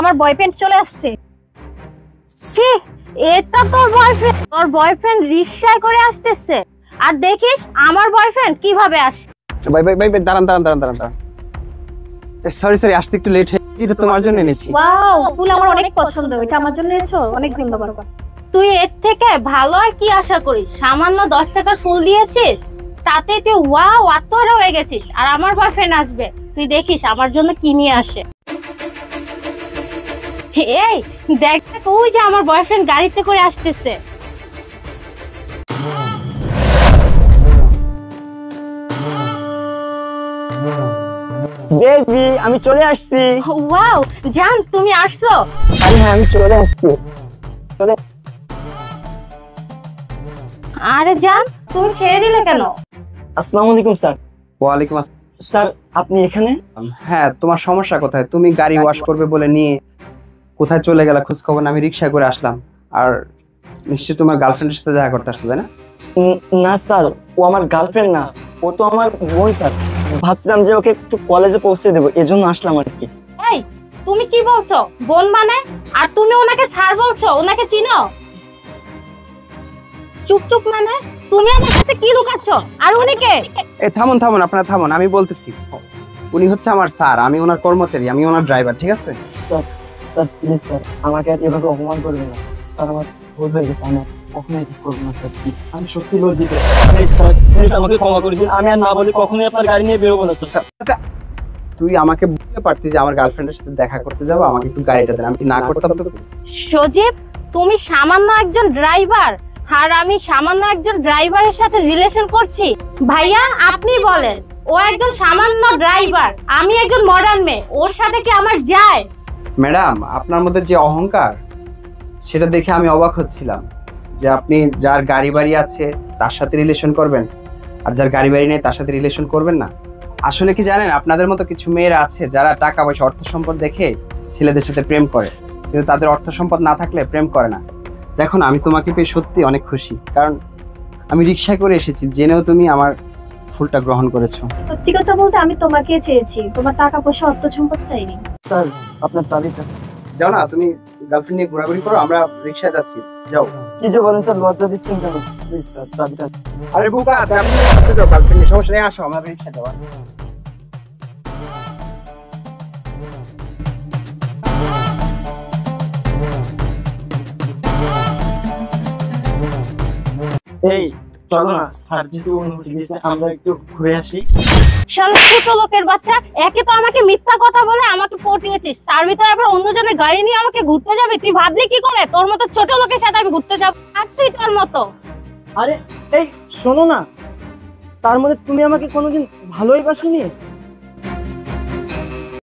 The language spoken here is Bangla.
আমার বয়ফ্রেন্ড চলে আসছে। ছি, এটা তোর বয়ফ্রেন্ড? তোর বয়ফ্রেন্ড রিকশায় করে আসতেছে, আর দেখিস আমার বয়ফ্রেন্ড কিভাবে আসে। ভাই ভাই ভাই দাঁড়ান দাঁড়ান দাঁড়ান দাঁড়ান দাঁড়ান। সরি সরি, আসতে একটু লেট হয়েছে। এটা তোমার জন্য এনেছি। ওয়াও, ফুল আমার অনেক পছন্দ। এটা আমার জন্য এনেছো, অনেক ধন্যবাদ। তুই এর থেকে ভালো আর কি আশা করিস? সামান্য 10 টাকার ফুল দিয়েছিস, তাতে তুই ওয়াও আত্মহারা হয়ে গেছিস। আর আমার বয়ফ্রেন্ড আসবে, তুই দেখিস আমার জন্য কি নিয়ে আসে। এই দেখ, ওই যে আমার বয়ফ্রেন্ড গাড়িতে করে আসতেছে। বেবি, আমি চলে আসছি। ওয়াও জান, তুমি আসছো? আরে হ্যাঁ, আমি চলে আসছি। চলে। আরে জান, তুমি ছেড়ে দিলে কেন? আসসালামু আলাইকুম স্যার। ওয়ালাইকুম আসসালাম। স্যার, আপনি এখানে? হ্যাঁ, তোমার সমস্যা কোথায়? তুমি গাড়ি ওয়াশ করবে বলে নিয়ে কোথায় চলে গেলা খোঁজ খবর না? আমি রিক্সা করে আসলাম। আর নিশ্চয়ই তোমার গার্লফ্রেন্ডের সাথে দেখা করতে আসছো, তাই না? না স্যার, ও আমার গার্লফ্রেন্ড না, ও তো আমার বোন স্যার। ভাবছিলাম যে ওকে একটু কলেজে পৌঁছে দেবো, এজন্য আসলাম আর কি। এই তুমি কি বলছো? বোন মানে? আর তুমি ওনাকে স্যার বলছো? ওনাকে চিনো? চুপ চুপ মানে? তুমি আমার সাথে কি লুকাচ্ছ? আর উনি কে? এই থামুন থামুন, আপনারা থামুন, আমি বলতেছি। উনি হচ্ছে আমার স্যার, আমি ওনার কর্মচারী, আমি ওনার ড্রাইভার, ঠিক আছে? স্যার স্যার প্লিজ স্যার, আমাকে আর এভাবে অপমান করবেন না স্যার। আমার ভুল হয়ে গেছে, আমি কখনোই কিছু করবো না স্যার। আমি সত্যি লজ্জিত। প্লিজ স্যার, প্লিজ আমাকে ক্ষমা করে দিন। আমি আর না বলে কখনোই আপনার গাড়ি নিয়ে বেরোবো না স্যার। আচ্ছা, তুই আমাকে বলতে পারতিস যে আমার গার্লফ্রেন্ডের সাথে দেখা করতে যাবো, আমাকে একটু গাড়িটা দেন। আমি কি না করতাম তো? সজীব, তুমি সামান্য একজন ড্রাইভার, আর আমি সামান্য একজন ড্রাইভারের সাথে রিলেশন করছি? ভাইয়া আপনি বলেন, ও একজন সামান্য ড্রাইভার, আমি একজন মডার্ন মেয়ে, ওর সাথে কি আমার যায়? ম্যাডাম, আপনার মধ্যে যে অহংকার, সেটা দেখে আমি অবাক হচ্ছিলাম যে আপনি যার গাড়ি বাড়ি আছে তার সাথে রিলেশন করবেন, আর যার গাড়ি বাড়ি নেই তার সাথে রিলেশন করবেন না। আসলে কি জানেন, আপনাদের মতো কিছু মেয়েরা আছে যারা টাকা পয়সা অর্থ সম্পদ দেখে ছেলেদের সাথে প্রেম করে, কিন্তু তাদের অর্থ সম্পদ না থাকলে প্রেম করে না। দেখো না, আমি তোমাকে পেয়ে সত্যি অনেক খুশি, কারণ আমি রিক্সা করে এসেছি জেনেও তুমি আমার ফুলটা গ্রহণ করেছো। সত্যি কথা বলতে আমি তোমাকে চেয়েছি, তোমার টাকা পয়সা অর্থ সম্পদ চাইনি। স্যার, আপনার চাবিটা। যাও না, তুমি গার্লফ্রেন্ড নিয়ে ঘোরাঘুরি করো, আমরা রিক্সা যাচ্ছি, যাও। কি যে বলেন স্যার, লজ্জা দিচ্ছেন কেন? প্লিজ স্যার, চাবিটা। আরে বোকা, আপনি সাথে যাও, গার্লফ্রেন্ড নিয়ে সমস্যা নেই, আসো আমরা রিক্সা যাওয়া। এই চলো না স্যার, যেহেতু অনুমতি দিয়েছে আমরা একটু ঘুরে আসি। শালা ছোট লোকের বাচ্চা, একে তো আমাকে মিথ্যা কথা বলে আমাকে পটিয়েছিস, তার ভিতরে আবার অন্যজনের গাড়ি নিয়ে আমাকে ঘুরতে যাবে। তুই ভাবলি কি করে তোর মতো ছোট লোকের সাথে আমি ঘুরতে যাব? আর তুই তোর মতো। আরে এই শোনো না, তার মধ্যে তুমি আমাকে কোনোদিন ভালোই বাসনি?